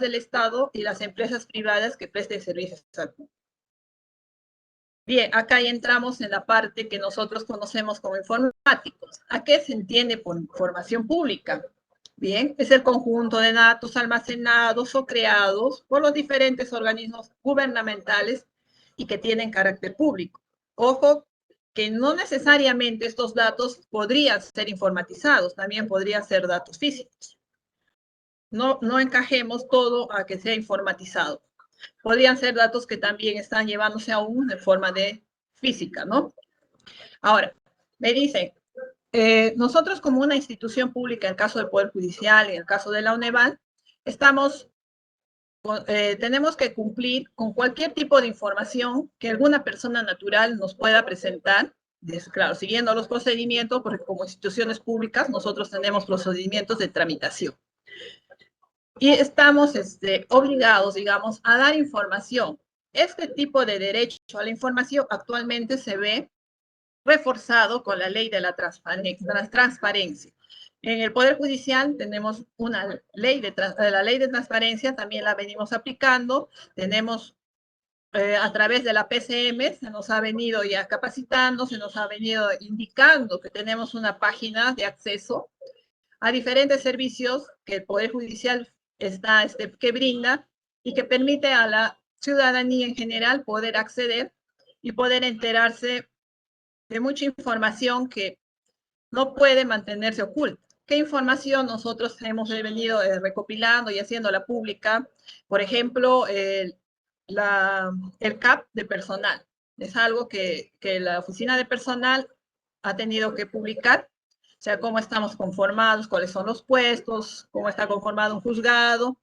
del Estado y las empresas privadas que presten servicios al público. Bien, acá ya entramos en la parte que nosotros conocemos como informáticos. ¿A qué se entiende por información pública? Bien, es el conjunto de datos almacenados o creados por los diferentes organismos gubernamentales y que tienen carácter público. Ojo, que no necesariamente estos datos podrían ser informatizados, también podrían ser datos físicos. No encajemos todo a que sea informatizado. Podrían ser datos que también están llevándose aún de forma de física, ¿no? Ahora, me dicen, nosotros como una institución pública, en el caso del Poder Judicial, en el caso de la UNEVAL, tenemos que cumplir con cualquier tipo de información que alguna persona natural nos pueda presentar, claro, siguiendo los procedimientos, porque como instituciones públicas nosotros tenemos procedimientos de tramitación. Y estamos obligados, digamos, a dar información. Este tipo de derecho a la información actualmente se ve reforzado con la ley de la transparencia. En el Poder Judicial tenemos una ley la ley de transparencia, también la venimos aplicando, tenemos a través de la PCM, se nos ha venido ya capacitando, se nos ha venido indicando que tenemos una página de acceso a diferentes servicios que el Poder Judicial que brinda y que permite a la ciudadanía en general poder acceder y poder enterarse de mucha información que no puede mantenerse oculta. ¿Qué información nosotros hemos venido recopilando y haciéndola pública? Por ejemplo, el CAP de personal. Es algo que la oficina de personal ha tenido que publicar, o sea, cómo estamos conformados, cuáles son los puestos, cómo está conformado un juzgado.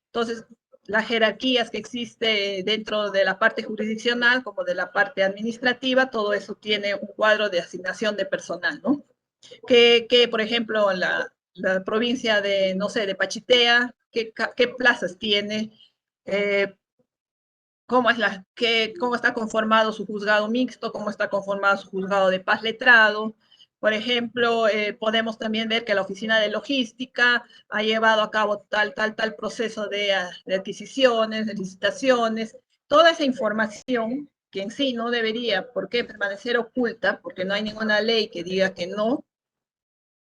Entonces, las jerarquías que existe dentro de la parte jurisdiccional como de la parte administrativa, todo eso tiene un cuadro de asignación de personal, ¿no? Que por ejemplo, la provincia de, no sé, de Pachitea, qué plazas tiene, cómo está conformado su juzgado mixto, cómo está conformado su juzgado de paz letrado. Por ejemplo, podemos también ver que la oficina de logística ha llevado a cabo tal proceso de adquisiciones, de licitaciones. Toda esa información que en sí no debería por qué permanecer oculta, porque no hay ninguna ley que diga que no,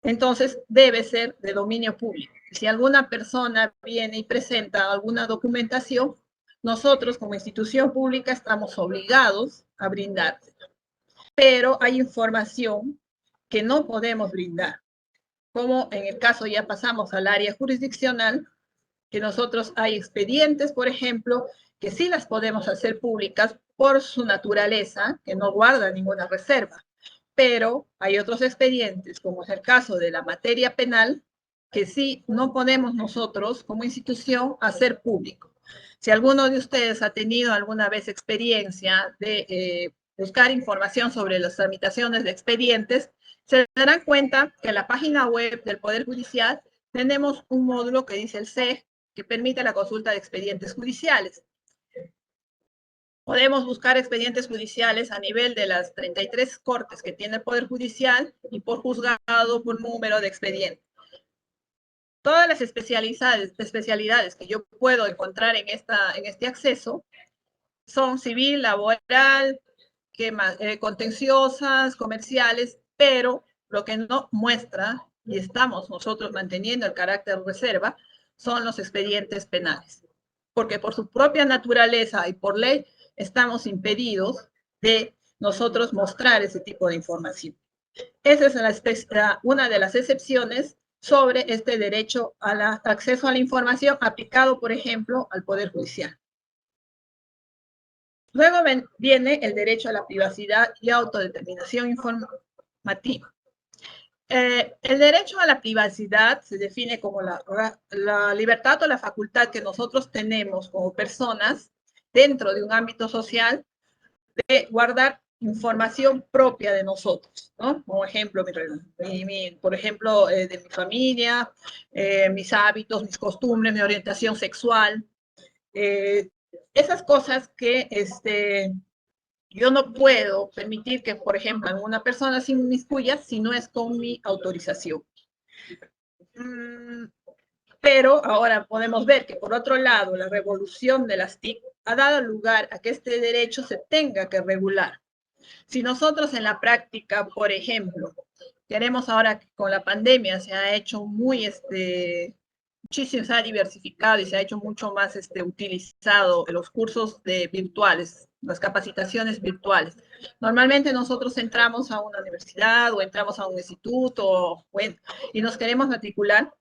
entonces debe ser de dominio público. Si alguna persona viene y presenta alguna documentación, nosotros como institución pública estamos obligados a brindársela. Pero hay información que no podemos brindar, como en el caso ya pasamos al área jurisdiccional, que nosotros hay expedientes, por ejemplo, que sí las podemos hacer públicas por su naturaleza, que no guarda ninguna reserva. Pero hay otros expedientes, como es el caso de la materia penal, que sí no podemos nosotros como institución hacer público. Si alguno de ustedes ha tenido alguna vez experiencia de buscar información sobre las tramitaciones de expedientes, se darán cuenta que en la página web del Poder Judicial tenemos un módulo que dice el CEG, que permite la consulta de expedientes judiciales. Podemos buscar expedientes judiciales a nivel de las 33 cortes que tiene el Poder Judicial y por juzgado, por número de expedientes. Todas las especialidades que yo puedo encontrar en este acceso son civil, laboral, contenciosas, comerciales, pero lo que no muestra, y estamos nosotros manteniendo el carácter de reserva, son los expedientes penales. Porque por su propia naturaleza y por ley, estamos impedidos de nosotros mostrar ese tipo de información. Esa es una de las excepciones sobre este derecho al acceso a la información aplicado, por ejemplo, al Poder Judicial. Luego viene el derecho a la privacidad y autodeterminación informativa. El derecho a la privacidad se define como la libertad o la facultad que nosotros tenemos como personas dentro de un ámbito social de guardar información propia de nosotros, ¿no? Como ejemplo, por ejemplo, de mi familia, mis hábitos, mis costumbres, mi orientación sexual, esas cosas que yo no puedo permitir que, por ejemplo, alguna persona se inmiscuya si no es con mi autorización. Pero ahora podemos ver que, por otro lado, la revolución de las TIC ha dado lugar a que este derecho se tenga que regular. Si nosotros en la práctica, por ejemplo, queremos ahora que con la pandemia se ha hecho muy, muchísimo, se ha diversificado y se ha hecho mucho más utilizado los cursos virtuales, las capacitaciones virtuales. Normalmente nosotros entramos a una universidad o entramos a un instituto y nos queremos matricular,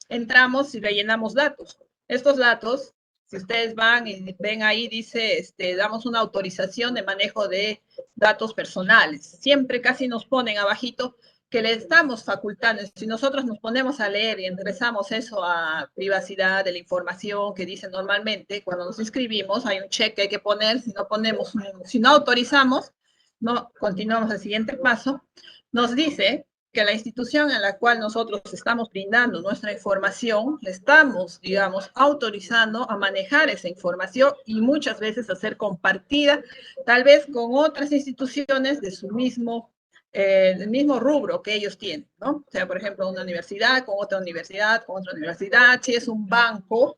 entramos y rellenamos datos. Estos datos, si ustedes van y ven ahí, dice, damos una autorización de manejo de datos personales. Siempre casi nos ponen abajito que le estamos facultando. Si nosotros nos ponemos a leer y ingresamos eso a privacidad de la información que dice normalmente, cuando nos inscribimos, hay un check que hay que poner, si no ponemos, si no autorizamos, no continuamos al siguiente paso, nos dice que la institución en la cual nosotros estamos brindando nuestra información, le estamos, digamos, autorizando a manejar esa información y muchas veces a ser compartida, tal vez con otras instituciones de su mismo, del mismo rubro que ellos tienen, ¿no? O sea, por ejemplo, una universidad con otra universidad, con otra universidad, si es un banco,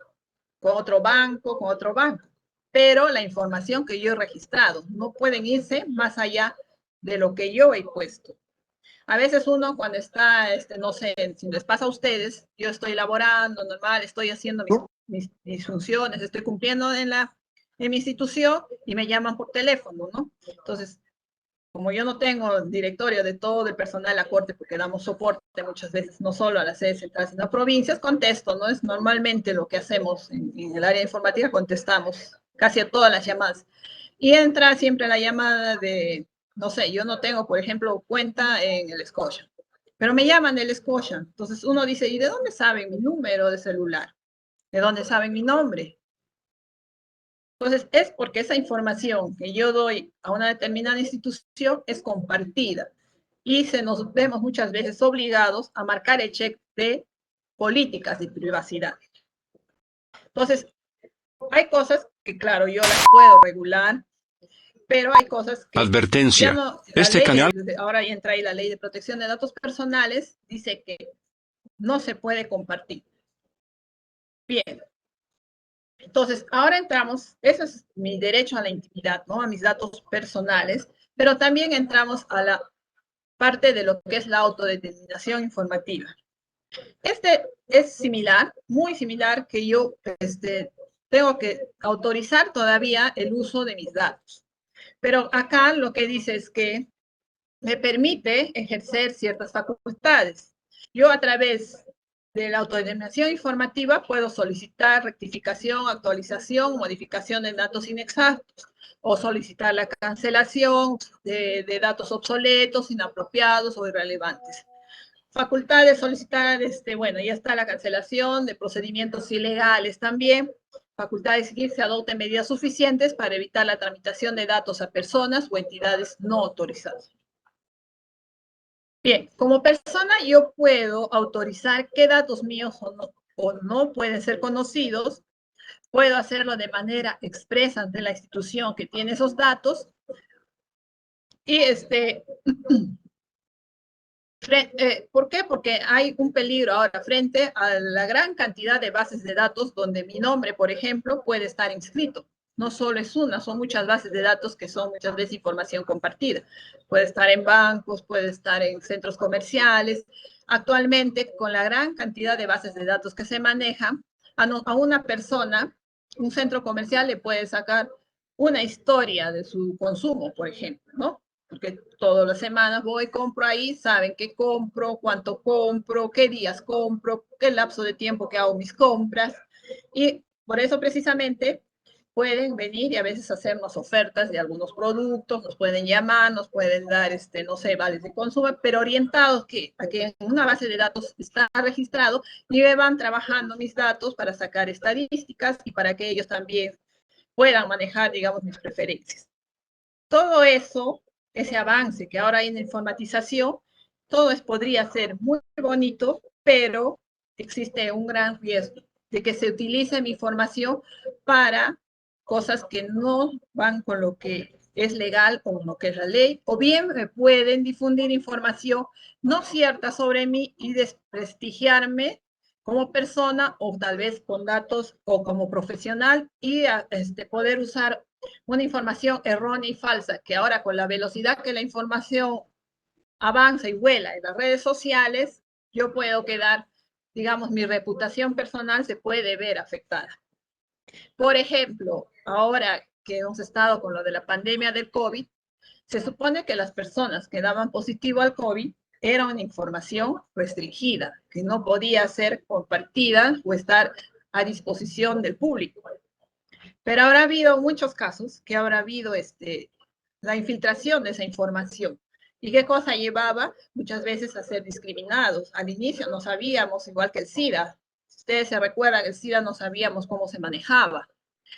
con otro banco, con otro banco. Pero la información que yo he registrado no pueden irse más allá de lo que yo he puesto. A veces uno cuando está, no sé, si les pasa a ustedes, yo estoy laborando normal, estoy haciendo mis funciones, estoy cumpliendo en mi institución y me llaman por teléfono, ¿no? Entonces, como yo no tengo el directorio de todo el personal de la Corte, porque damos soporte muchas veces, no solo a la sede central, sino a provincias, contesto, ¿no? Es normalmente lo que hacemos en el área informática, contestamos casi a todas las llamadas. Y entra siempre la llamada de, no sé, yo no tengo, por ejemplo, cuenta en el Scotia, pero me llaman del Scotia. Entonces uno dice, ¿y de dónde saben mi número de celular? ¿De dónde saben mi nombre? Entonces, es porque esa información que yo doy a una determinada institución es compartida y se nos vemos muchas veces obligados a marcar el check de políticas de privacidad. Entonces, hay cosas que, claro, yo las puedo regular, pero hay cosas que ya Advertencia. no, la Este ley, canal ahora ya entra ahí la ley de protección de datos personales, dice que no se puede compartir. Bien, entonces, ahora entramos, eso es mi derecho a la intimidad, ¿no? A mis datos personales, pero también entramos a la parte de lo que es la autodeterminación informativa. Este es similar, muy similar, que yo tengo que autorizar todavía el uso de mis datos. Pero acá lo que dice es que me permite ejercer ciertas facultades. Yo a través de la autodeterminación informativa puedo solicitar rectificación, actualización, modificación de datos inexactos o solicitar la cancelación de datos obsoletos, inapropiados o irrelevantes. Facultad de solicitar, bueno, ya está la cancelación de procedimientos ilegales también. Facultad de exigir se adopten medidas suficientes para evitar la tramitación de datos a personas o entidades no autorizadas. Bien, como persona yo puedo autorizar qué datos míos o no pueden ser conocidos. Puedo hacerlo de manera expresa ante la institución que tiene esos datos. Y ¿por qué? Porque hay un peligro ahora frente a la gran cantidad de bases de datos donde mi nombre, por ejemplo, puede estar inscrito. No solo es una, son muchas bases de datos que son muchas veces información compartida. Puede estar en bancos, puede estar en centros comerciales. Actualmente, con la gran cantidad de bases de datos que se manejan, a una persona, un centro comercial le puede sacar una historia de su consumo, por ejemplo, ¿no? Porque todas las semanas voy, compro ahí, saben qué compro, cuánto compro, qué días compro, qué lapso de tiempo que hago mis compras. Y por eso precisamente pueden venir y a veces hacernos ofertas de algunos productos, nos pueden llamar, nos pueden dar, no sé, vales de consumo, pero orientados a que en una base de datos está registrado y me van trabajando mis datos para sacar estadísticas y para que ellos también puedan manejar, digamos, mis preferencias. Todo eso, ese avance que ahora hay en la informatización, todo eso podría ser muy bonito, pero existe un gran riesgo de que se utilice mi información para cosas que no van con lo que es legal o con lo que es la ley, o bien me pueden difundir información no cierta sobre mí y desprestigiarme como persona o tal vez con datos o como profesional y poder usar una información errónea y falsa, que ahora con la velocidad que la información avanza y vuela en las redes sociales, yo puedo quedar, digamos, mi reputación personal se puede ver afectada. Por ejemplo, ahora que hemos estado con lo de la pandemia del COVID, se supone que las personas que daban positivo al COVID era una información restringida, que no podía ser compartida o estar a disposición del público. Pero habrá habido muchos casos que habrá habido la infiltración de esa información. ¿Y qué cosa llevaba? Muchas veces a ser discriminados. Al inicio no sabíamos, igual que el SIDA. Si ustedes se recuerdan, el SIDA no sabíamos cómo se manejaba.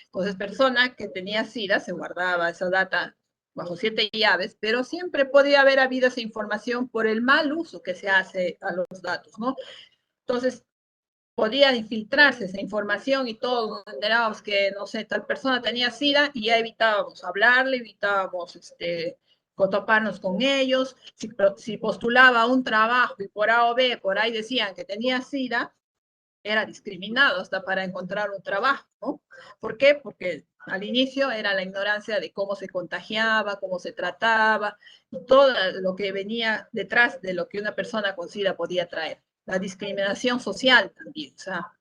Entonces, persona que tenía SIDA se guardaba esa data bajo 7 llaves, pero siempre podía haber habido esa información por el mal uso que se hace a los datos, ¿no? Entonces, podía infiltrarse esa información y todos nos enterábamos que, no sé, tal persona tenía SIDA y ya evitábamos hablarle, evitábamos toparnos con ellos. Si postulaba un trabajo y por A o B, por ahí decían que tenía SIDA, era discriminado hasta para encontrar un trabajo, ¿no? ¿Por qué? Porque al inicio era la ignorancia de cómo se contagiaba, cómo se trataba, y todo lo que venía detrás de lo que una persona con SIDA podía traer. La discriminación social también, o sea,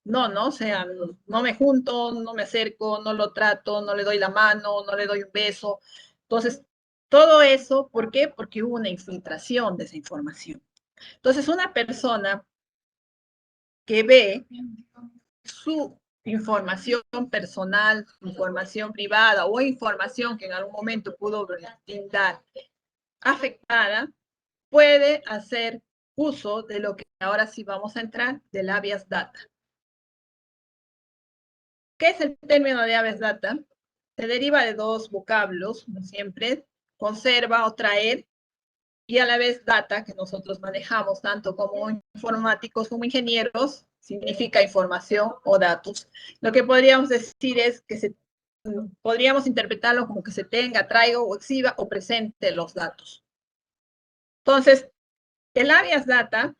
o sea, no me junto, no me acerco, no lo trato, no le doy la mano, no le doy un beso. Entonces, todo eso, ¿por qué? Porque hubo una infiltración de esa información. Entonces, una persona que ve su información personal, información privada o información que en algún momento pudo brindar afectada, puede hacer uso de lo que ahora sí vamos a entrar, del habeas data. ¿Qué es el término de habeas data? Se deriva de dos vocablos, como siempre, conserva o traer, y a la vez data, que nosotros manejamos tanto como informáticos como ingenieros, significa información o datos. Lo que podríamos decir es que podríamos interpretarlo como que se tenga, traiga o exhiba o presente los datos. Entonces, el habeas data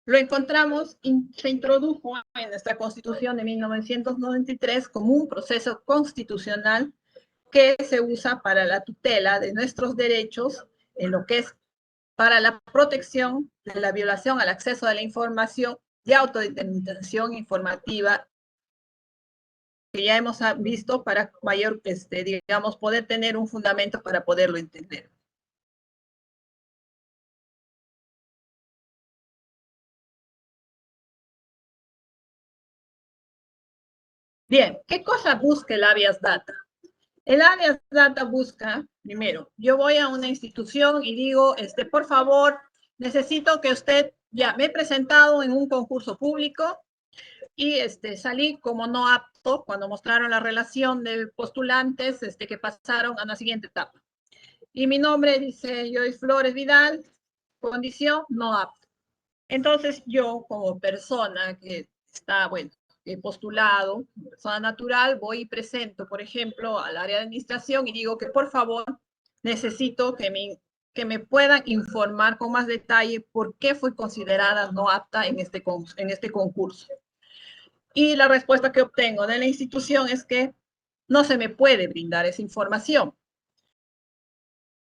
lo encontramos, se introdujo en nuestra Constitución de 1993 como un proceso constitucional que se usa para la tutela de nuestros derechos en lo que es para la protección de la violación al acceso a la información y autodeterminación informativa que ya hemos visto para mayor, digamos, poder tener un fundamento para poderlo entender. Bien, ¿qué cosa busca el habeas data? El habeas data busca, primero, yo voy a una institución y digo, por favor, necesito que usted, ya me he presentado en un concurso público y salí como no apto cuando mostraron la relación de postulantes que pasaron a la siguiente etapa. Y mi nombre dice Joyce Flores Vidal, condición no apto. Entonces yo como persona que está, bueno, he postulado, persona natural, voy y presento, por ejemplo, al área de administración y digo que por favor necesito que me puedan informar con más detalle por qué fui considerada no apta en este concurso. Y la respuesta que obtengo de la institución es que no se me puede brindar esa información.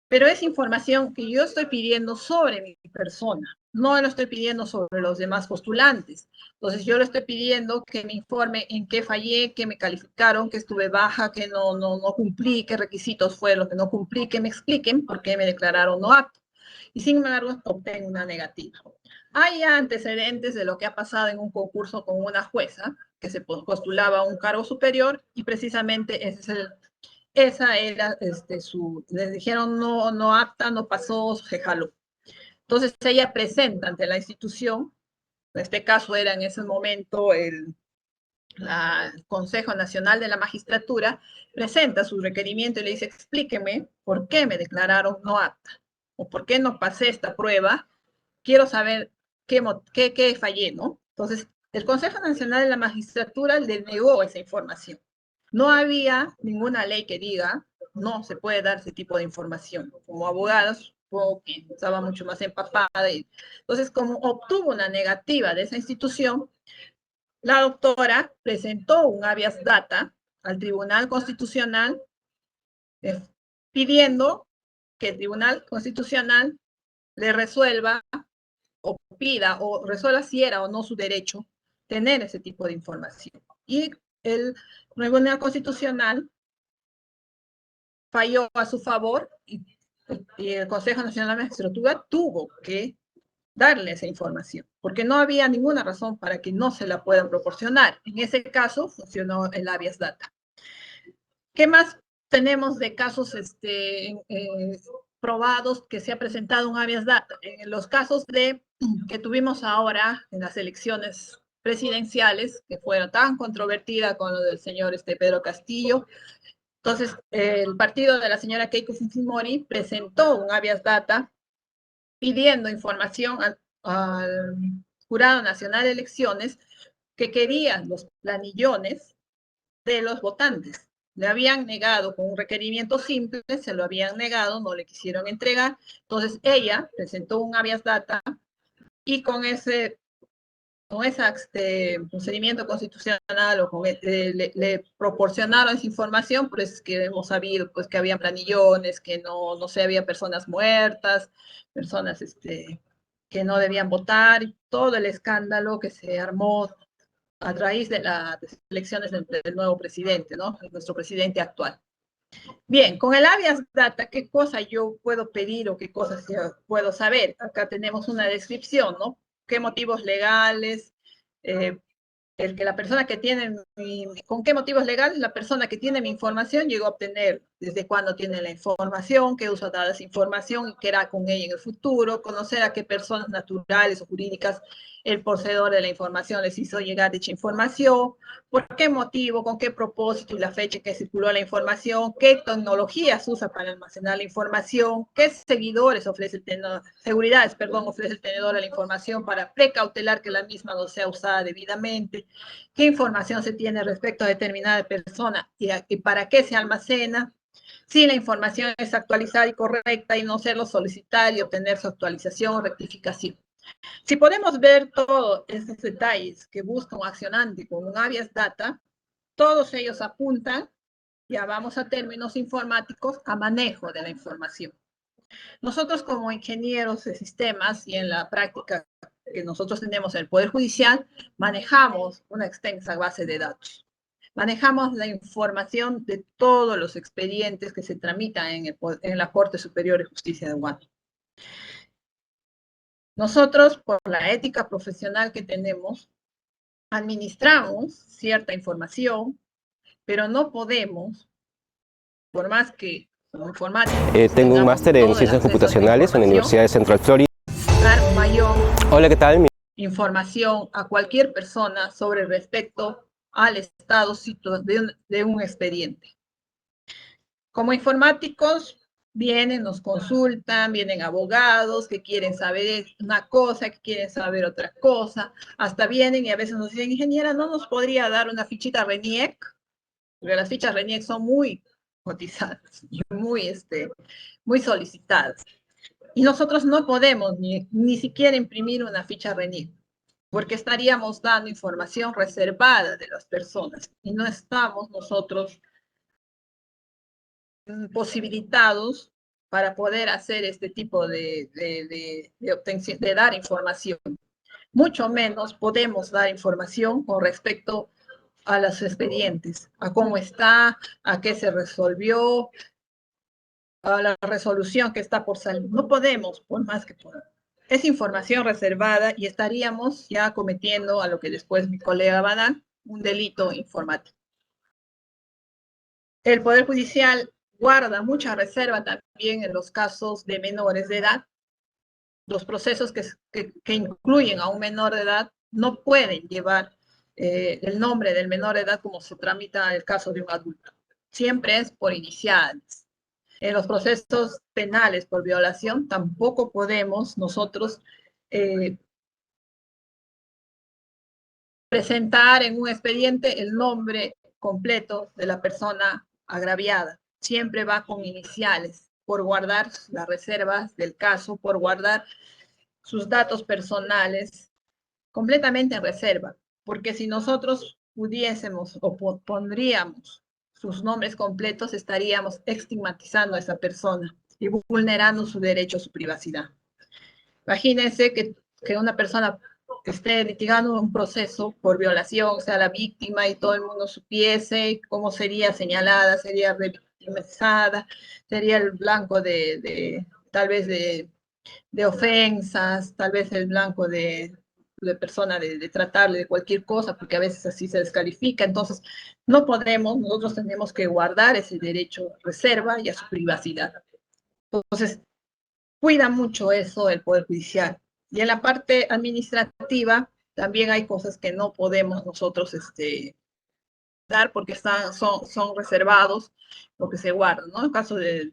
Pero es información que yo estoy pidiendo sobre mi persona, no lo estoy pidiendo sobre los demás postulantes. Entonces yo le estoy pidiendo que me informe en qué fallé, qué me calificaron, que estuve baja, que no cumplí, qué requisitos fue lo que no cumplí, que me expliquen por qué me declararon no apto. Y sin embargo, obtengo una negativa. Hay antecedentes de lo que ha pasado en un concurso con una jueza que se postulaba a un cargo superior y precisamente esa era les dijeron no apta, no pasó, se jaló. Entonces ella presenta ante la institución, en este caso era en ese momento el Consejo Nacional de la Magistratura, presenta su requerimiento y le dice, explíqueme por qué me declararon no apta o por qué no pasé esta prueba, quiero saber qué fallé, ¿no? Entonces, el Consejo Nacional de la Magistratura le negó esa información. No había ninguna ley que diga no se puede dar ese tipo de información. Como abogados, que estaba mucho más empapada. Entonces, como obtuvo una negativa de esa institución, la doctora presentó un habeas data al Tribunal Constitucional pidiendo que el Tribunal Constitucional le resuelva o pida o resuelva si era o no su derecho tener ese tipo de información. Y el Tribunal Constitucional falló a su favor y el Consejo Nacional de Magistratura tuvo que darle esa información, porque no había ninguna razón para que no se la puedan proporcionar. En ese caso funcionó el habeas data. ¿Qué más tenemos de casos probados que se ha presentado un habeas data? En los casos que tuvimos ahora en las elecciones presidenciales, que fueron tan controvertidas con lo del señor Pedro Castillo, entonces el partido de la señora Keiko Fujimori presentó un habeas data pidiendo información al Jurado Nacional de Elecciones que querían los planillones de los votantes. Le habían negado con un requerimiento simple, se lo habían negado, no le quisieron entregar. Entonces ella presentó un habeas data y con ese procedimiento constitucional o le proporcionaron esa información, pues que hemos sabido pues que había planillones, que no sé, había personas muertas, personas que no debían votar, y todo el escándalo que se armó a raíz de las elecciones del nuevo presidente, ¿no? Nuestro presidente actual. Bien, con el habeas data, ¿qué cosa yo puedo pedir o qué cosas yo puedo saber? Acá tenemos una descripción, ¿no? ¿Qué motivos legales? Eh, el que la persona que tiene, con qué motivos legales la persona que tiene mi información llegó a obtener, desde cuándo tiene la información, qué uso da esa información y qué hará con ella en el futuro, conocer a qué personas naturales o jurídicas el poseedor de la información les hizo llegar dicha información, por qué motivo, con qué propósito y la fecha en que circuló la información, qué tecnologías usa para almacenar la información, qué seguidores ofrece el tenedor, seguridades, perdón, ofrece el tenedor de la información para precautelar que la misma no sea usada debidamente, qué información se tiene respecto a determinada persona y para qué se almacena, si la información es actualizada y correcta y no serlo solicitar y obtener su actualización o rectificación. Si podemos ver todos esos detalles que busca un accionante con un habeas data, todos ellos apuntan, ya vamos a términos informáticos, a manejo de la información. Nosotros como ingenieros de sistemas y en la práctica que nosotros tenemos en el Poder Judicial, manejamos una extensa base de datos. Manejamos la información de todos los expedientes que se tramitan en la Corte Superior de Justicia de Guanajuato. Nosotros, por la ética profesional que tenemos, administramos cierta información, pero no podemos, por más que como informáticos Tengo un máster en ciencias computacionales en la Universidad de Central Florida. Dar mayor Hola, ¿qué tal? información a cualquier persona sobre respecto al estado de un expediente. Como informáticos, vienen, nos consultan, vienen abogados que quieren saber una cosa, que quieren saber otra cosa, hasta vienen y a veces nos dicen, ingeniera, ¿no nos podría dar una fichita RENIEC? Porque las fichas RENIEC son muy cotizadas y muy solicitadas. Y nosotros no podemos ni siquiera imprimir una ficha RENIEC, porque estaríamos dando información reservada de las personas y no estamos nosotros posibilitados para poder hacer este tipo de obtención, de dar información. Mucho menos podemos dar información con respecto a los expedientes, a cómo está, a qué se resolvió, a la resolución que está por salir. No podemos, por más que podamos. Es información reservada y estaríamos ya cometiendo, a lo que después mi colega va a dar, un delito informático. El Poder Judicial guarda mucha reserva también en los casos de menores de edad. Los procesos que incluyen a un menor de edad no pueden llevar el nombre del menor de edad como se tramita en el caso de un adulto. Siempre es por iniciales. En los procesos penales por violación tampoco podemos nosotros presentar en un expediente el nombre completo de la persona agraviada. Siempre va con iniciales. por guardar las reservas del caso, por guardar sus datos personales completamente en reserva, porque si nosotros pudiésemos o pondríamos sus nombres completos, estaríamos estigmatizando a esa persona y vulnerando su derecho a su privacidad. Imagínense que una persona esté litigando un proceso por violación, sea la víctima y todo el mundo supiese cómo sería señalada, sería revictimizada, sería el blanco tal vez de ofensas, tal vez el blanco de persona de tratarle de cualquier cosa, porque a veces así se descalifica. Entonces, no podemos, nosotros tenemos que guardar ese derecho a reserva y a su privacidad. Entonces, cuida mucho eso el Poder Judicial. Y en la parte administrativa, también hay cosas que no podemos nosotros dar porque son reservados lo que se guarda, ¿no? En caso de,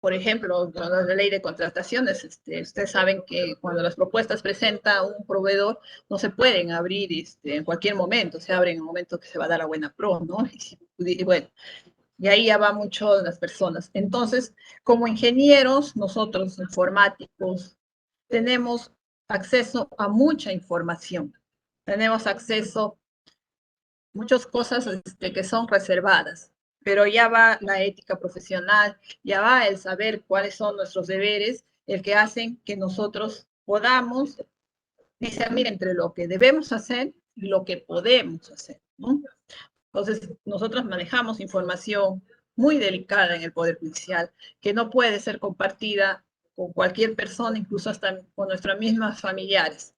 por ejemplo, la ley de contrataciones, ustedes saben que cuando las propuestas presenta un proveedor, no se pueden abrir en cualquier momento, se abren en el momento que se va a dar la buena pro, ¿no? Y bueno, y ahí ya va mucho las personas. Entonces, como ingenieros, nosotros informáticos, tenemos acceso a mucha información, tenemos acceso a muchas cosas que son reservadas, pero ya va la ética profesional, ya va el saber cuáles son nuestros deberes, el que hacen que nosotros podamos discernir entre lo que debemos hacer y lo que podemos hacer, ¿no? Entonces, nosotros manejamos información muy delicada en el Poder Judicial, que no puede ser compartida con cualquier persona, incluso hasta con nuestras mismas familiares,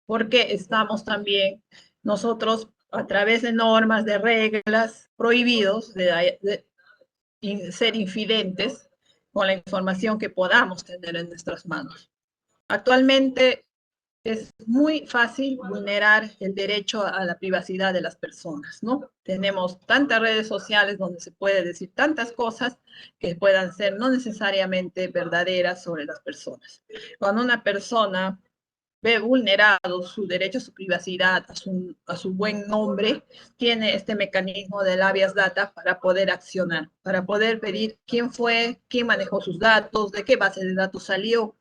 porque estamos también nosotros a través de normas, de reglas, prohibidos de ser infidentes con la información que podamos tener en nuestras manos. Actualmente es muy fácil vulnerar el derecho a la privacidad de las personas, ¿no? Tenemos tantas redes sociales donde se puede decir tantas cosas que puedan ser no necesariamente verdaderas sobre las personas. Cuando una persona ve vulnerado su derecho a su privacidad, a su buen nombre, tiene este mecanismo del habeas data para poder accionar, para poder pedir quién fue, quién manejó sus datos, de qué base de datos salió.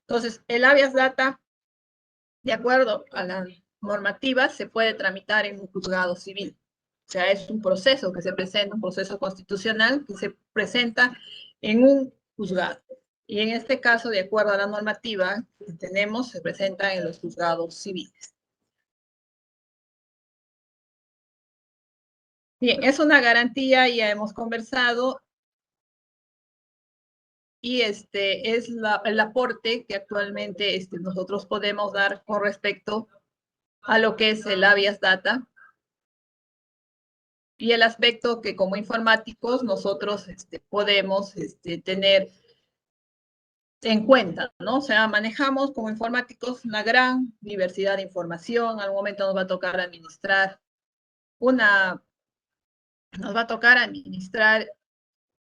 Entonces, el habeas data, de acuerdo a la normativa, se puede tramitar en un juzgado civil. O sea, es un proceso que se presenta, un proceso constitucional que se presenta en un juzgado. Y en este caso, de acuerdo a la normativa que tenemos, se presenta en los juzgados civiles. Bien, es una garantía, ya hemos conversado, y es el aporte que actualmente nosotros podemos dar con respecto a lo que es el habeas data y el aspecto que como informáticos nosotros podemos tener en cuenta, ¿no? O sea, manejamos como informáticos una gran diversidad de información. Al momento nos va a tocar administrar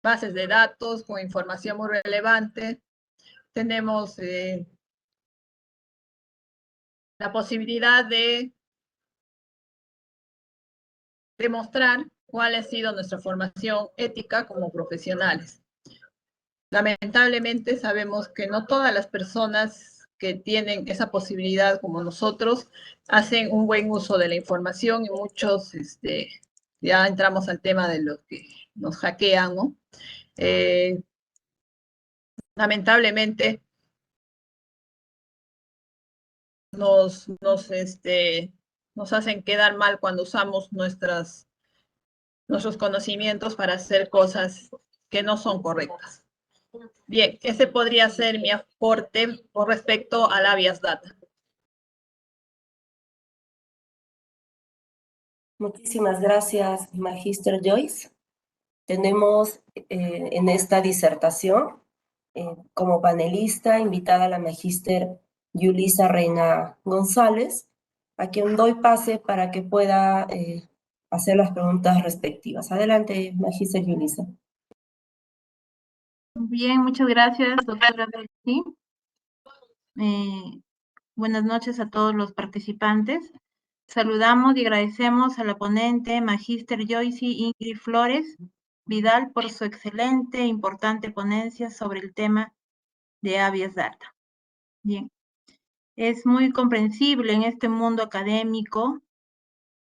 bases de datos con información muy relevante. Tenemos la posibilidad de demostrar cuál ha sido nuestra formación ética como profesionales. Lamentablemente sabemos que no todas las personas que tienen esa posibilidad como nosotros hacen un buen uso de la información y muchos, ya entramos al tema de los que nos hackean, ¿no? Lamentablemente nos hacen quedar mal cuando usamos nuestros conocimientos para hacer cosas que no son correctas. Bien, ese podría ser mi aporte con respecto al habeas data. Muchísimas gracias, Magíster Joyce. Tenemos en esta disertación como panelista invitada a la Magíster Yulisa Reina González, a quien doy pase para que pueda hacer las preguntas respectivas. Adelante, Magíster Yulisa. Bien, muchas gracias, doctora Betsy. Buenas noches a todos los participantes. Saludamos y agradecemos a la ponente, Magíster Joyce Ingrid Flores, Vidal por su excelente e importante ponencia sobre el tema de habeas data. Bien, es muy comprensible en este mundo académico,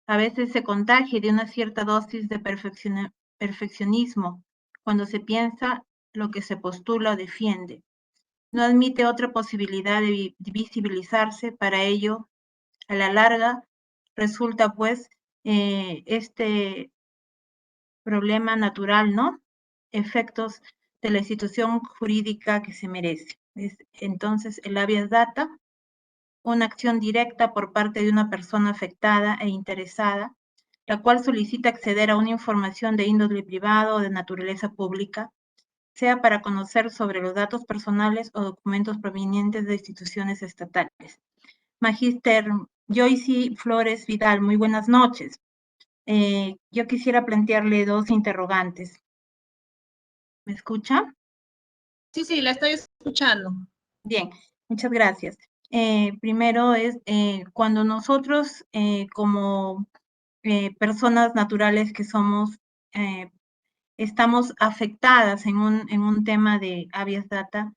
a veces se contagia de una cierta dosis de perfeccionismo cuando se piensa lo que se postula o defiende. No admite otra posibilidad de visibilizarse, para ello, a la larga, resulta pues este problema natural, ¿no? Efectos de la institución jurídica que se merece. Es entonces el habeas data, una acción directa por parte de una persona afectada e interesada, la cual solicita acceder a una información de índole privado o de naturaleza pública, sea para conocer sobre los datos personales o documentos provenientes de instituciones estatales. Magíster Joyce Flores Vidal, muy buenas noches. Yo quisiera plantearle dos interrogantes. ¿Me escucha? Sí, sí, la estoy escuchando. Bien, muchas gracias. Primero es cuando nosotros como personas naturales que somos, estamos afectadas en un tema de habeas data,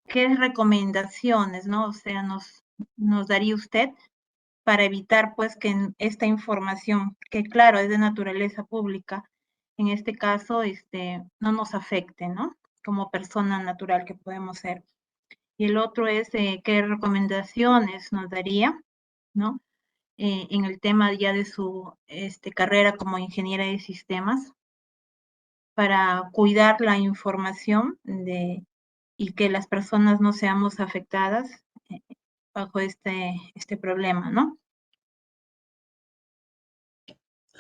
¿qué recomendaciones, no? O sea, nos daría usted para evitar pues que esta información, que claro es de naturaleza pública, en este caso no nos afecte, ¿no? Como persona natural que podemos ser. Y el otro es qué recomendaciones nos daría, ¿no? En el tema ya de su carrera como ingeniera de sistemas para cuidar la información y que las personas no seamos afectadas bajo este problema, ¿no?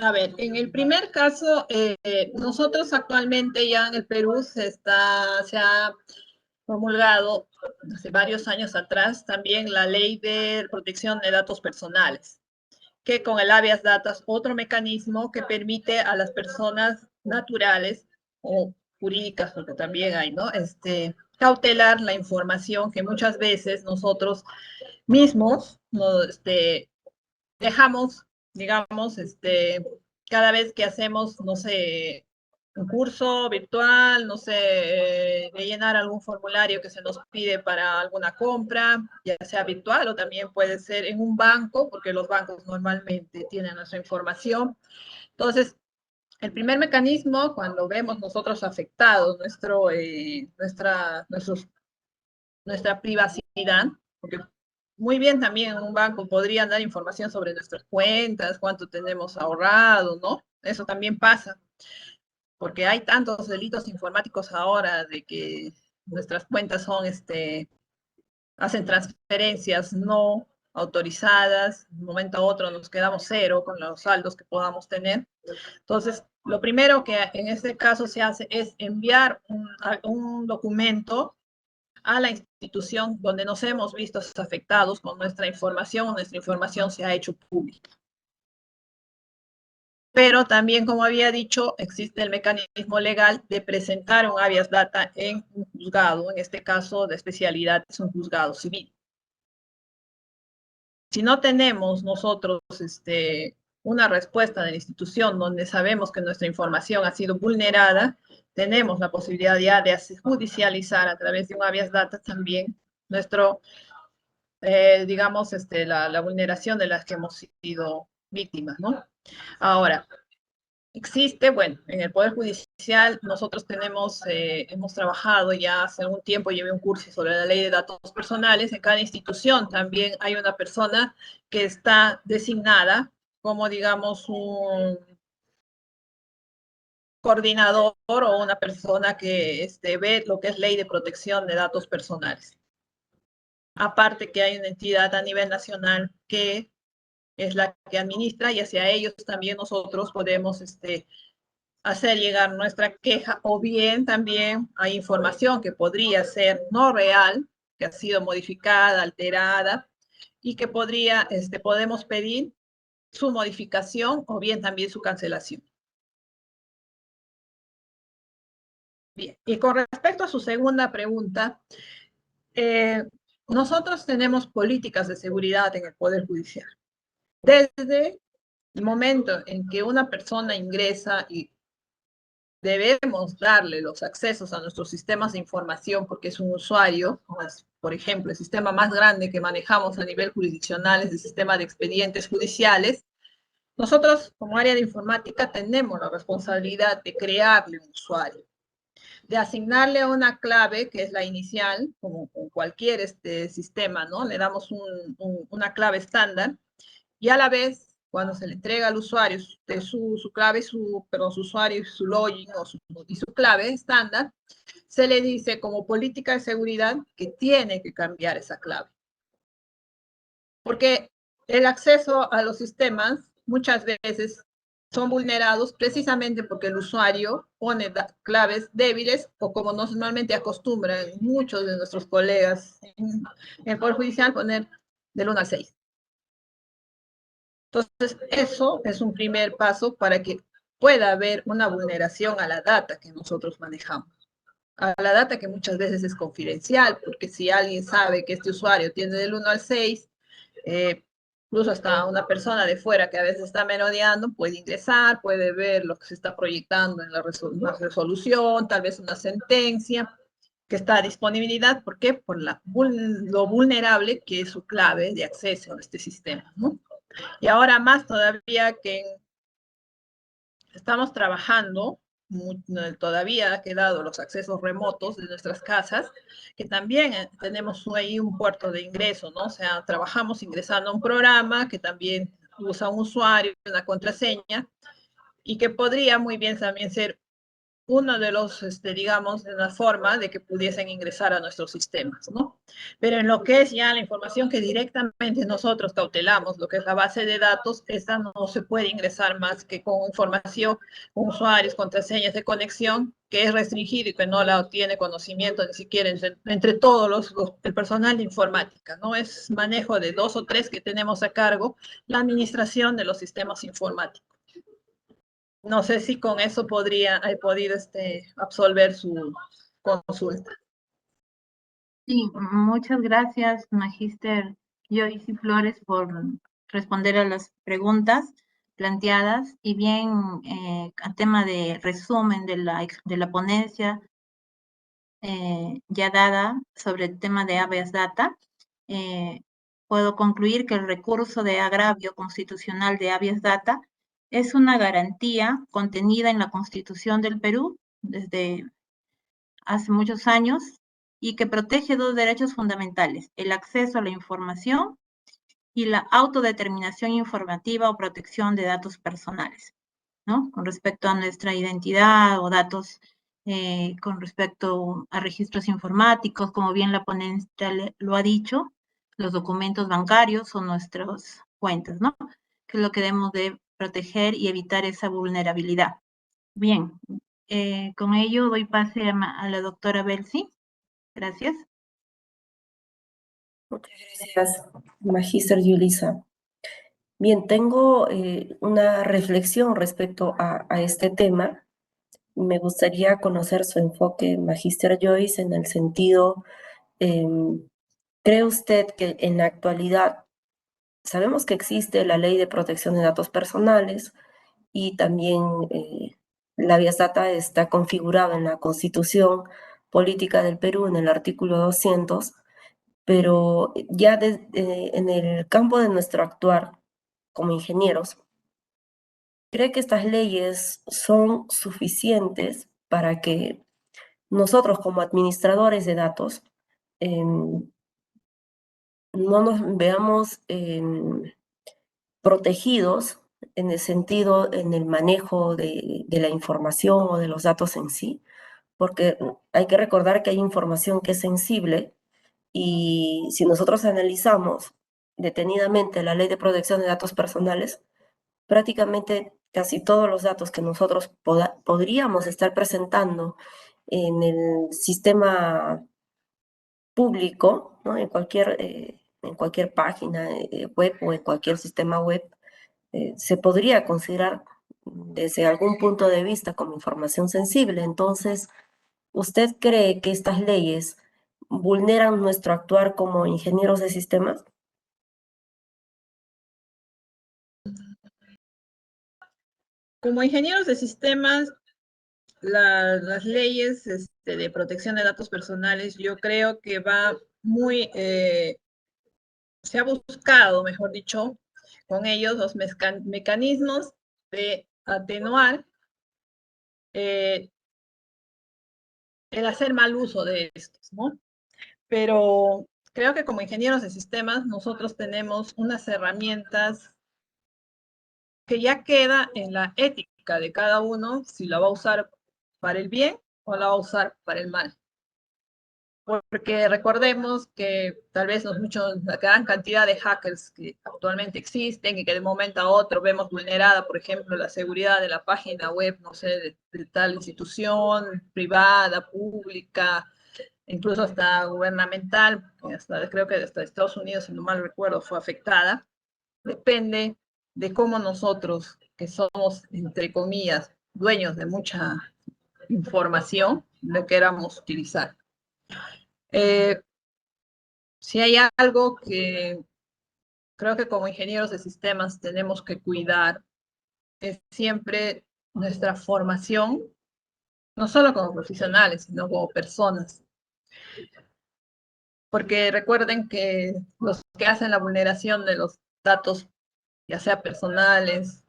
A ver, en el primer caso, nosotros actualmente ya en el Perú se ha promulgado hace varios años atrás también la ley de protección de datos personales, que con el habeas data es otro mecanismo que permite a las personas naturales o jurídicas, porque también hay, ¿no? Cautelar la información que muchas veces nosotros mismos dejamos, digamos, cada vez que hacemos, no sé, un curso virtual, no sé, de llenar algún formulario que se nos pide para alguna compra, ya sea virtual o también puede ser en un banco, porque los bancos normalmente tienen nuestra información. Entonces, el primer mecanismo, cuando vemos nosotros afectados nuestra privacidad, porque muy bien también en un banco podrían dar información sobre nuestras cuentas, cuánto tenemos ahorrado, ¿no? Eso también pasa, porque hay tantos delitos informáticos ahora de que nuestras cuentas hacen transferencias no autorizadas, de un momento a otro nos quedamos cero con los saldos que podamos tener. Entonces, lo primero que en este caso se hace es enviar un documento a la institución donde nos hemos visto afectados con nuestra información se ha hecho pública. Pero también, como había dicho, existe el mecanismo legal de presentar un habeas data en un juzgado, en este caso de especialidad es un juzgado civil. Si no tenemos nosotros una respuesta de la institución donde sabemos que nuestra información ha sido vulnerada, tenemos la posibilidad ya de judicializar a través de un habeas data también nuestro, digamos, la vulneración de las que hemos sido víctimas, ¿no? Ahora, existe, bueno, en el Poder Judicial nosotros hemos trabajado ya hace algún tiempo, llevé un curso sobre la ley de datos personales. En cada institución también hay una persona que está designada como, digamos, un coordinador o una persona que ve lo que es ley de protección de datos personales. Aparte que hay una entidad a nivel nacional que es la que administra y hacia ellos también nosotros podemos hacer llegar nuestra queja o bien también hay información que podría ser no real, que ha sido modificada, alterada y que podemos pedir su modificación o bien también su cancelación. Bien, y con respecto a su segunda pregunta, nosotros tenemos políticas de seguridad en el Poder Judicial. Desde el momento en que una persona ingresa y debemos darle los accesos a nuestros sistemas de información porque es un usuario, pues, por ejemplo, el sistema más grande que manejamos a nivel jurisdiccional es el sistema de expedientes judiciales. Nosotros, como área de informática, tenemos la responsabilidad de crearle un usuario, de asignarle una clave, que es la inicial, como con cualquier sistema, ¿no? Le damos una clave estándar, y a la vez, cuando se le entrega al usuario su clave, su usuario, su login y su clave estándar, se le dice como política de seguridad que tiene que cambiar esa clave. Porque el acceso a los sistemas muchas veces son vulnerados precisamente porque el usuario pone claves débiles o como normalmente acostumbran muchos de nuestros colegas en el Poder Judicial poner del 1 al 6. Entonces, eso es un primer paso para que pueda haber una vulneración a la data que nosotros manejamos. A la data que muchas veces es confidencial, porque si alguien sabe que este usuario tiene del 1 al 6, incluso hasta una persona de fuera que a veces está merodeando puede ingresar, puede ver lo que se está proyectando en la resolución, tal vez una sentencia que está a disponibilidad. ¿Por qué? Por lo vulnerable que es su clave de acceso a este sistema, ¿no? Y ahora más todavía que estamos trabajando, todavía ha quedado los accesos remotos de nuestras casas, que también tenemos ahí un puerto de ingreso, ¿no? O sea, trabajamos ingresando a un programa que también usa un usuario, una contraseña, y que podría muy bien también ser uno de los, digamos, de una forma de que pudiesen ingresar a nuestros sistemas, ¿no? Pero en lo que es ya la información que directamente nosotros cautelamos, lo que es la base de datos, esta no se puede ingresar más que con información, con usuarios, contraseñas de conexión, que es restringido y que no la tiene conocimiento ni siquiera entre todos el personal de informática, ¿no? Es manejo de 2 o 3 que tenemos a cargo la administración de los sistemas informáticos. No sé si con eso he podido absolver su consulta. Sí, muchas gracias, Magíster Joyce Flores, por responder a las preguntas planteadas y bien a tema de resumen de la ponencia ya dada sobre el tema de habeas data. Puedo concluir que el recurso de agravio constitucional de habeas data es una garantía contenida en la Constitución del Perú desde hace muchos años y que protege dos derechos fundamentales: el acceso a la información y la autodeterminación informativa o protección de datos personales, ¿no? Con respecto a nuestra identidad o datos con respecto a registros informáticos, como bien la ponente lo ha dicho, los documentos bancarios son nuestras cuentas, ¿no? Que es lo que debemos de proteger y evitar esa vulnerabilidad. Bien, con ello doy pase a la doctora Belsi. Gracias. Muchas gracias, Magíster Yulisa. Bien, tengo una reflexión respecto a este tema. Me gustaría conocer su enfoque, Magíster Joyce, en el sentido, ¿cree usted que en la actualidad sabemos que existe la Ley de Protección de Datos Personales y también la habeas data está configurada en la Constitución Política del Perú en el artículo 200, pero ya en el campo de nuestro actuar como ingenieros, ¿cree que estas leyes son suficientes para que nosotros como administradores de datos no nos veamos protegidos en el sentido, en el manejo de la información o de los datos en sí? Porque hay que recordar que hay información que es sensible y si nosotros analizamos detenidamente la Ley de Protección de Datos Personales, prácticamente casi todos los datos que nosotros podríamos estar presentando en el sistema público, ¿no? En cualquier página web o en cualquier sistema web, se podría considerar desde algún punto de vista como información sensible. Entonces, ¿usted cree que estas leyes vulneran nuestro actuar como ingenieros de sistemas? Como ingenieros de sistemas, las leyes de protección de datos personales, yo creo que va muy, se ha buscado, mejor dicho, con ellos los mecanismos de atenuar el hacer mal uso de estos, ¿no? Pero creo que como ingenieros de sistemas nosotros tenemos unas herramientas que ya queda en la ética de cada uno si la va a usar para el bien o la va a usar para el mal. Porque recordemos que tal vez la gran cantidad de hackers que actualmente existen y que de un momento a otro vemos vulnerada, por ejemplo, la seguridad de la página web, no sé, de tal institución privada, pública, incluso hasta gubernamental, creo que hasta Estados Unidos, si no mal recuerdo, fue afectada. Depende de cómo nosotros, que somos, entre comillas, dueños de mucha información, lo queramos utilizar. Si hay algo que creo que como ingenieros de sistemas tenemos que cuidar, es siempre nuestra formación, no solo como profesionales, sino como personas. Porque recuerden que los que hacen la vulneración de los datos, ya sea personales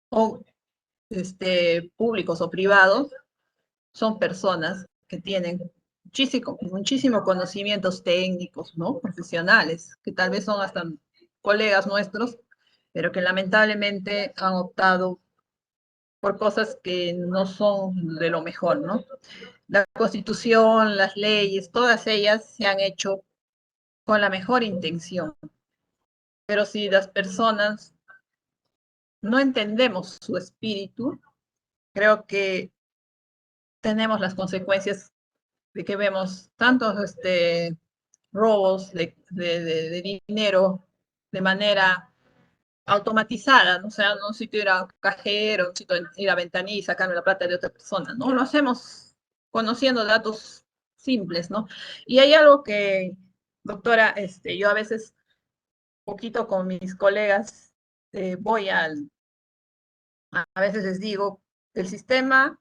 o públicos o privados, son personas que tienen muchísimo conocimientos técnicos, ¿no? Profesionales, que tal vez son hasta colegas nuestros, pero que lamentablemente han optado por cosas que no son de lo mejor, ¿no? La Constitución, las leyes, todas ellas se han hecho con la mejor intención, pero si las personas no entendemos su espíritu, creo que tenemos las consecuencias de que vemos tantos robos de dinero de manera automatizada, ¿no? O sea, no si ir a cajero, no ir a ventanilla y sacarme la plata de otra persona, ¿no? Lo hacemos conociendo datos simples, ¿no? Y hay algo que, doctora, yo a veces, poquito con mis colegas, a veces les digo, el sistema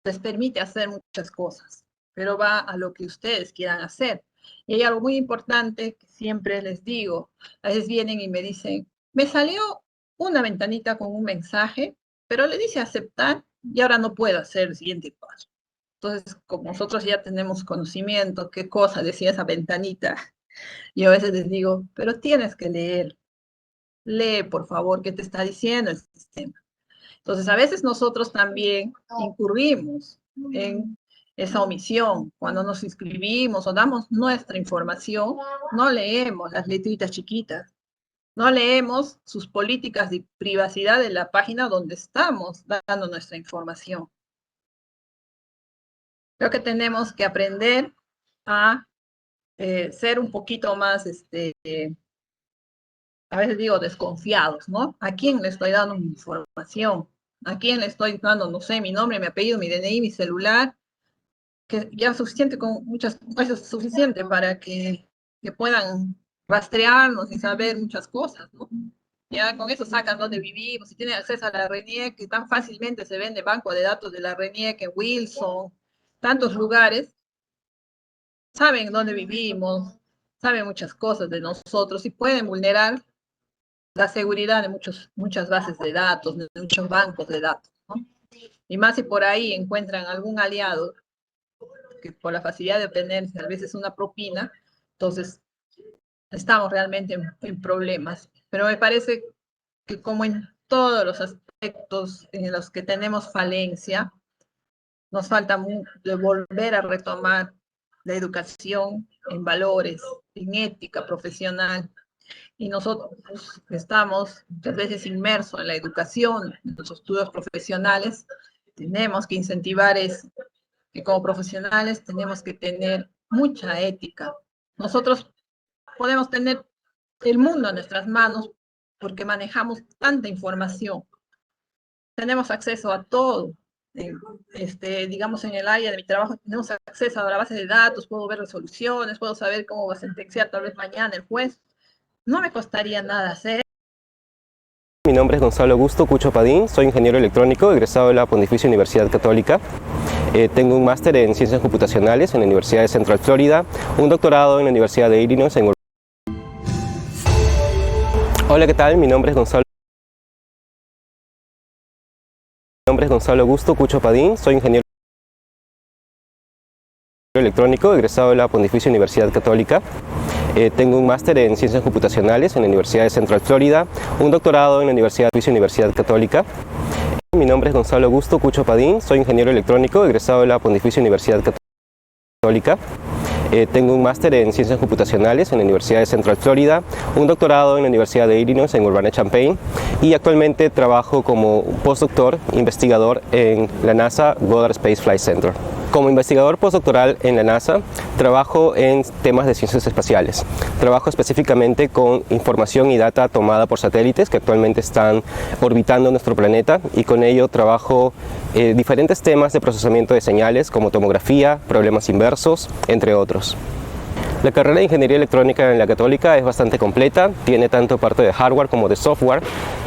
les permite hacer muchas cosas, pero va a lo que ustedes quieran hacer. Y hay algo muy importante que siempre les digo. A veces vienen y me dicen, me salió una ventanita con un mensaje, pero le dice aceptar y ahora no puedo hacer el siguiente paso. Entonces, como nosotros ya tenemos conocimiento, qué cosa decía esa ventanita, yo a veces les digo, pero tienes que leer. Lee, por favor, qué te está diciendo el sistema. Entonces, a veces nosotros también incurrimos en esa omisión. Cuando nos inscribimos o damos nuestra información, no leemos las letritas chiquitas, no leemos sus políticas de privacidad de la página donde estamos dando nuestra información. Creo que tenemos que aprender a ser un poquito más, a veces digo, desconfiados, ¿no? ¿A quién le estoy dando mi información? ¿A quién le estoy dando, no sé, mi nombre, mi apellido, mi DNI, mi celular? Que ya es suficiente con eso es suficiente para que puedan rastrearnos y saber muchas cosas, ¿no? Ya con eso sacan dónde vivimos, si tienen acceso a la RENIEC, que tan fácilmente se vende banco de datos de la RENIEC en Wilson, tantos lugares, saben dónde vivimos, saben muchas cosas de nosotros y pueden vulnerar la seguridad de muchas bases de datos, de muchos bancos de datos, ¿no? Y más si por ahí encuentran algún aliado que por la facilidad de obtener a veces una propina, entonces estamos realmente en problemas. Pero me parece que como en todos los aspectos en los que tenemos falencia, nos falta de volver a retomar la educación en valores, en ética profesional, y nosotros estamos muchas veces inmersos en la educación, en los estudios profesionales, tenemos que incentivar eso, que como profesionales tenemos que tener mucha ética. Nosotros podemos tener el mundo en nuestras manos porque manejamos tanta información, tenemos acceso a todo. Digamos, en el área de mi trabajo tenemos acceso a la base de datos, puedo ver resoluciones, puedo saber cómo va a sentenciar tal vez mañana el juez. No me costaría nada hacer Mi nombre es Gonzalo Augusto Cucho Padín, soy ingeniero electrónico egresado de la Pontificia Universidad Católica. Tengo un máster en Ciencias Computacionales en la Universidad de Central Florida, un doctorado en la Universidad de Illinois en... Hola, ¿qué tal? Mi nombre es Gonzalo Augusto Cucho Padín, soy ingeniero electrónico egresado de la Pontificia Universidad Católica. Tengo un máster en Ciencias Computacionales en la Universidad de Central Florida, un doctorado en la Universidad Católica. Mi nombre es Gonzalo Augusto Cucho Padín, soy ingeniero electrónico egresado de la Pontificia Universidad Católica. Tengo un máster en Ciencias Computacionales en la Universidad de Central Florida, un doctorado en la Universidad de Illinois en Urbana-Champaign y actualmente trabajo como postdoctor investigador en la NASA Goddard Space Flight Center. Como investigador postdoctoral en la NASA, trabajo en temas de ciencias espaciales. Trabajo específicamente con información y data tomada por satélites que actualmente están orbitando nuestro planeta, y con ello trabajo diferentes temas de procesamiento de señales como tomografía, problemas inversos, entre otros. La carrera de Ingeniería Electrónica en la Católica es bastante completa, tiene tanto parte de hardware como de software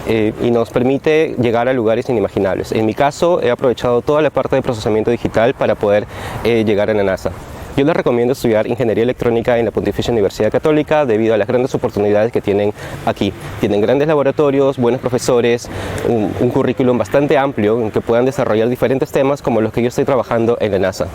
y nos permite llegar a lugares inimaginables. En mi caso, he aprovechado toda la parte de procesamiento digital para poder llegar a la NASA. Yo les recomiendo estudiar Ingeniería Electrónica en la Pontificia Universidad Católica debido a las grandes oportunidades que tienen aquí. Tienen grandes laboratorios, buenos profesores, un currículum bastante amplio en que puedan desarrollar diferentes temas como los que yo estoy trabajando en la NASA.